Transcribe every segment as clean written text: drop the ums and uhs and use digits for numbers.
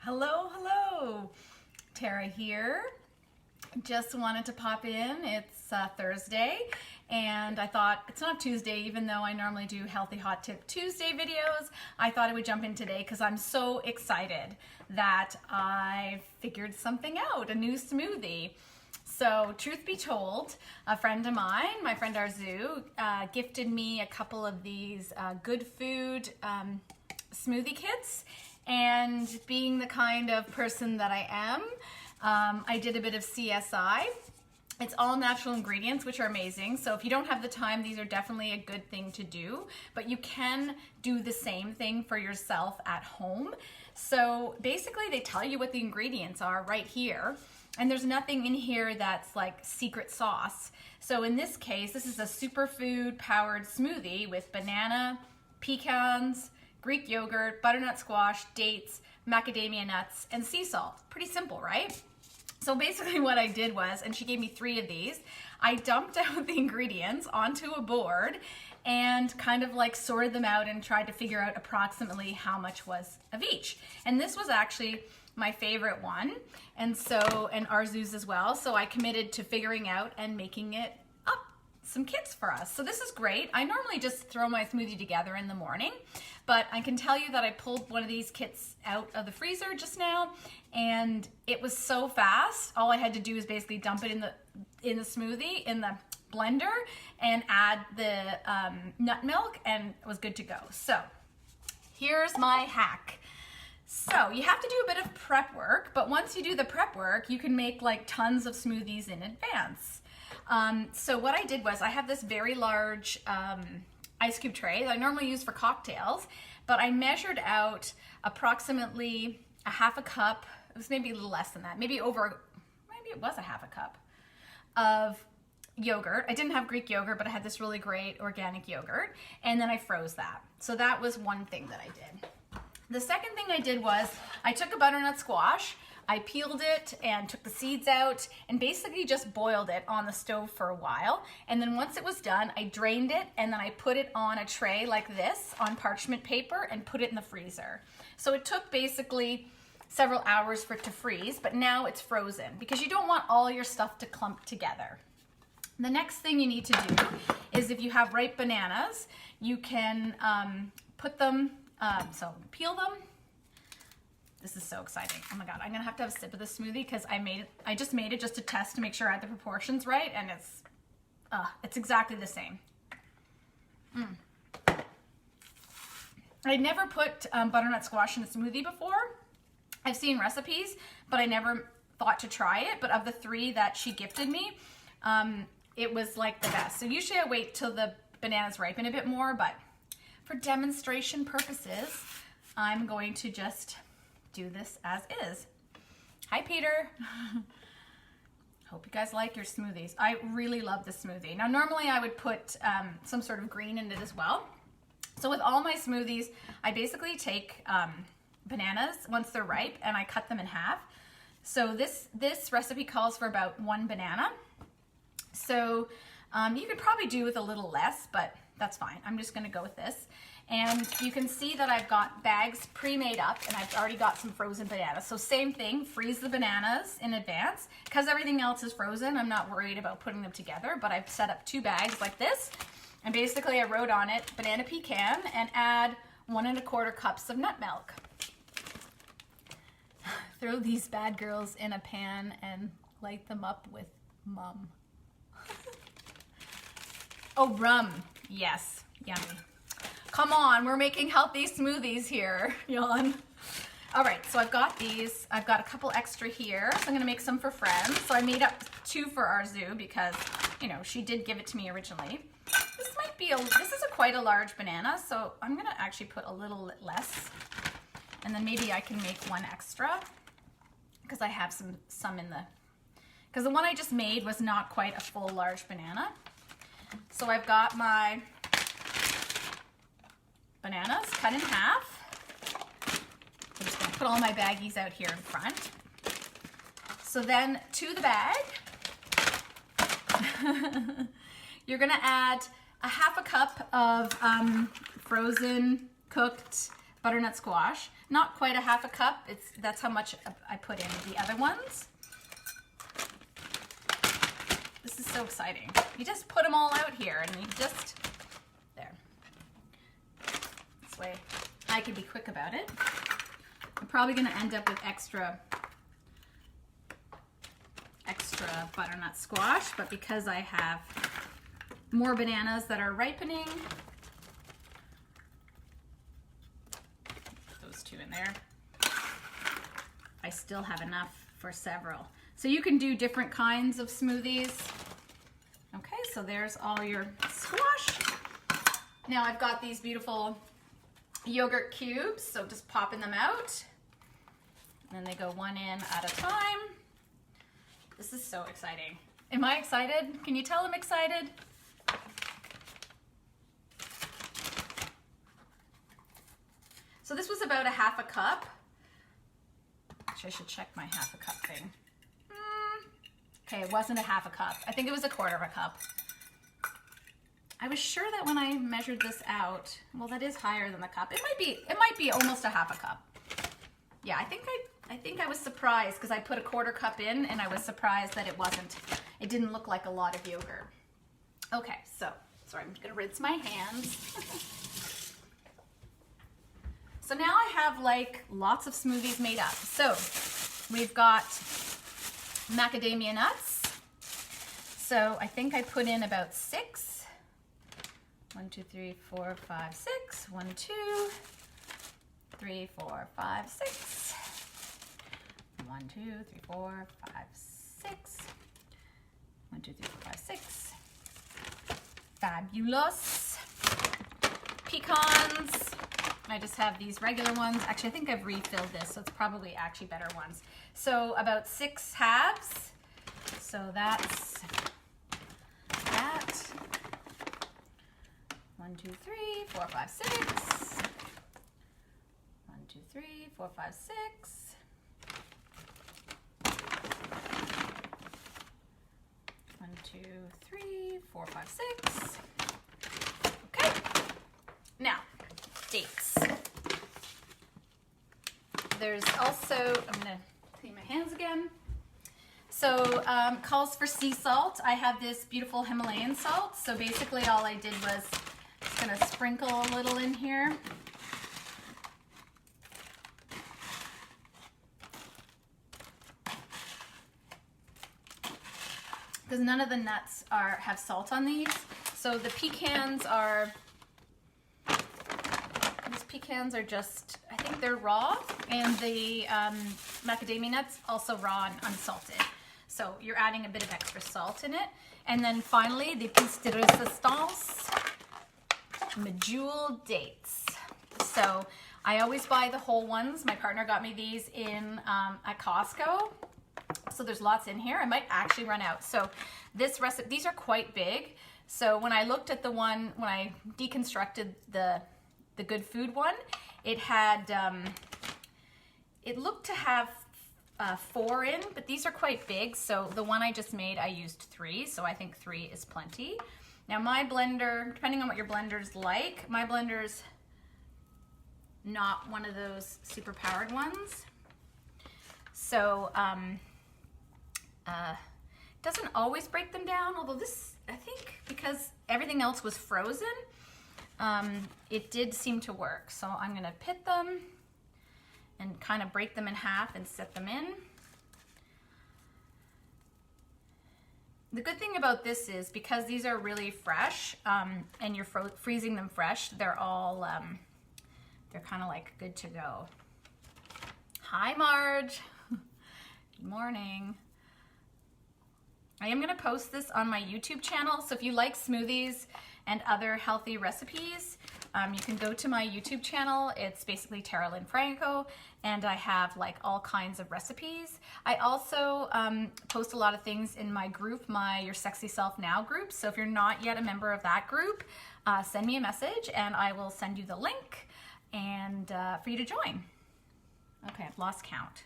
Hello, hello. Tara here. Just wanted to pop in. It's Thursday, and I thought it's not Tuesday, even though I normally do Healthy Hot Tip Tuesday videos. I thought I would jump in today because I'm so excited that I figured something out, a new smoothie. So, truth be told, a friend of mine, my friend Arzu, gifted me a couple of these Good Food smoothie kits. And being the kind of person that I am, I did a bit of CSI. It's all natural ingredients, which are amazing. So if you don't have the time, these are definitely a good thing to do. But you can do the same thing for yourself at home. So basically, they tell you what the ingredients are right here. And there's nothing in here that's like secret sauce. So in this case, this is a superfood powered smoothie with banana, pecans, Greek yogurt, butternut squash, dates, macadamia nuts, and sea salt. Pretty simple, right? So basically what I did was, and she gave me 3 of these, I dumped out the ingredients onto a board and kind of like sorted them out and tried to figure out approximately how much was of each. And this was actually my favorite one, and Arzu's as well. So I committed to figuring out and making it up some kits for us. So this is great. I normally just throw my smoothie together in the morning, but I can tell you that I pulled one of these kits out of the freezer just now, and it was so fast. All I had to do is basically dump it in the smoothie, in the blender, and add the nut milk, and it was good to go. So here's my hack. So you have to do a bit of prep work, but once you do the prep work, you can make like tons of smoothies in advance. So what I did was, I have this very large ice cube tray that I normally use for cocktails, but I measured out approximately a half a cup. It was maybe a little less than that, maybe it was a half a cup of yogurt. I didn't have Greek yogurt, but I had this really great organic yogurt, and then I froze that. So that was one thing that I did. The second thing I did was, I took a butternut squash, I peeled it and took the seeds out and basically just boiled it on the stove for a while. And then once it was done, I drained it, and then I put it on a tray like this on parchment paper and put it in the freezer. So it took basically several hours for it to freeze, but now it's frozen because you don't want all your stuff to clump together. The next thing you need to do is, if you have ripe bananas, you can put them, so peel them. This is so exciting. Oh my God, I'm gonna have to have a sip of this smoothie because I just made it just to test to make sure I had the proportions right, and it's exactly the same. I never put butternut squash in a smoothie before. I've seen recipes, but I never thought to try it. But of the 3 that she gifted me, it was like the best. So usually I wait till the bananas ripen a bit more, but for demonstration purposes, I'm going to just do this as is. Hi, Peter. Hope you guys like your smoothies. I really love this smoothie. Now, normally I would put some sort of green in it as well. So with all my smoothies, I basically take bananas once they're ripe and I cut them in half. So this recipe calls for about 1 banana. So you could probably do with a little less, but that's fine. I'm just gonna go with this. And you can see that I've got bags pre-made up, and I've already got some frozen bananas. So same thing, freeze the bananas in advance. Because everything else is frozen, I'm not worried about putting them together, but I've set up 2 bags like this. And basically I wrote on it, banana pecan, and add 1 1/4 cups of nut milk. Throw these bad girls in a pan and light them up with mum. Oh, rum. Yes, yummy. Come on, we're making healthy smoothies here, yawn. All right, so I've got these. I've got a couple extra here, so I'm gonna make some for friends. So I made up 2 for Arzu because, you know, she did give it to me originally. This is quite a large banana, so I'm gonna actually put a little less, and then maybe I can make 1 extra because I have some in because the one I just made was not quite a full large banana. So I've got my bananas cut in half. I'm just gonna put all my baggies out here in front. So then to the bag, you're gonna add a half a cup of frozen cooked butternut squash. Not quite a half a cup. That's how much I put in the other ones. This is so exciting. You just put them all out here and you just, there. This way I can be quick about it. I'm probably gonna end up with extra butternut squash, but because I have more bananas that are ripening, those two in there, I still have enough for several. So you can do different kinds of smoothies. Okay, so there's all your squash. Now I've got these beautiful yogurt cubes, so just popping them out. And then they go one in at a time. This is so exciting. Am I excited? Can you tell I'm excited? So this was about a half a cup. Actually, I should check my half a cup thing. Okay, it wasn't a half a cup. I think it was a quarter of a cup. I was sure that when I measured this out, well, that is higher than the cup. It might be almost a half a cup. Yeah, I think I was surprised because I put a quarter cup in and I was surprised that it didn't look like a lot of yogurt. Okay, so, sorry, I'm gonna rinse my hands. So now I have like lots of smoothies made up. So we've got macadamia nuts. So I think I put in about 6. 1, 2, 3, 4, 5, 6. 1, 2, 3, 4, 5, 6. 1, 2, 3, 4, 5, 6. 1, 2, 3, 4, 5, 6. Fabulous. Pecans. I just have these regular ones. Actually, I think I've refilled this, so it's probably actually better ones. So about 6 halves. So that's that. 1, 2, 3, 4, 5, 6. 1, 2, 3, 4, 5, 6. 1, 2, 3, 4, 5, 6. Okay. Now, dates. There's also, I'm gonna clean my hands again. So calls for sea salt. I have this beautiful Himalayan salt. So basically all I did was just gonna sprinkle a little in here. Because none of the nuts have salt on these. So the pecans are just, I think they're raw, and the macadamia nuts also raw and unsalted. So you're adding a bit of extra salt in it. And then finally, the piece de resistance, medjool dates. So I always buy the whole ones. My partner got me these at Costco. So there's lots in here. I might actually run out. So this recipe, these are quite big. So when I looked at the one, when I deconstructed the Good Food one, it had, it looked to have 4 in, but these are quite big. So the one I just made, I used 3. So I think 3 is plenty. Now my blender, depending on what your blender's like, my blender's not one of those super powered ones. So, doesn't always break them down, although this, I think because everything else was frozen, it did seem to work. So I'm gonna pit them and kind of break them in half and set them in. The good thing about this is because these are really fresh, and you're freezing them fresh, they're all, they're kind of like good to go. Hi, Marge. Good morning. I am going to post this on my YouTube channel, so if you like smoothies and other healthy recipes, you can go to my YouTube channel. It's basically Tara Lynn Franco, and I have like all kinds of recipes. I also post a lot of things in my group, my Your Sexy Self Now group. So if you're not yet a member of that group, send me a message and I will send you the link and for you to join. Okay, I've lost count.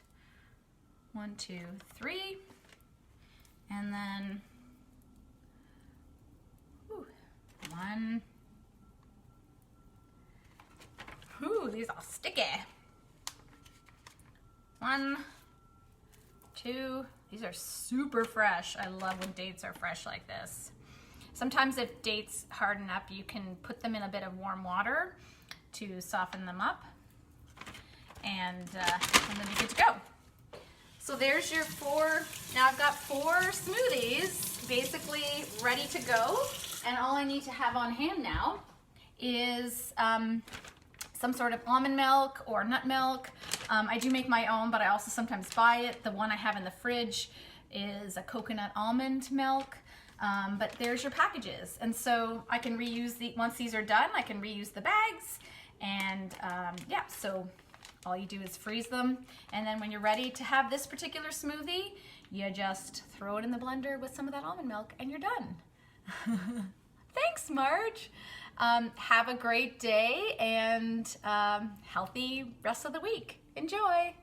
1, 2, 3. And then 1, Ooh, these are sticky. 1, 2, these are super fresh. I love when dates are fresh like this. Sometimes if dates harden up, you can put them in a bit of warm water to soften them up, and then you're good to go. So there's your 4, now I've got 4 smoothies basically ready to go, and all I need to have on hand now is some sort of almond milk or nut milk. I do make my own, but I also sometimes buy it. The one I have in the fridge is a coconut almond milk, but there's your packages. And so I can reuse once these are done, I can reuse the bags, and yeah, so all you do is freeze them, and then when you're ready to have this particular smoothie, you just throw it in the blender with some of that almond milk and you're done. Thanks, Marge. Have a great day and healthy rest of the week. Enjoy.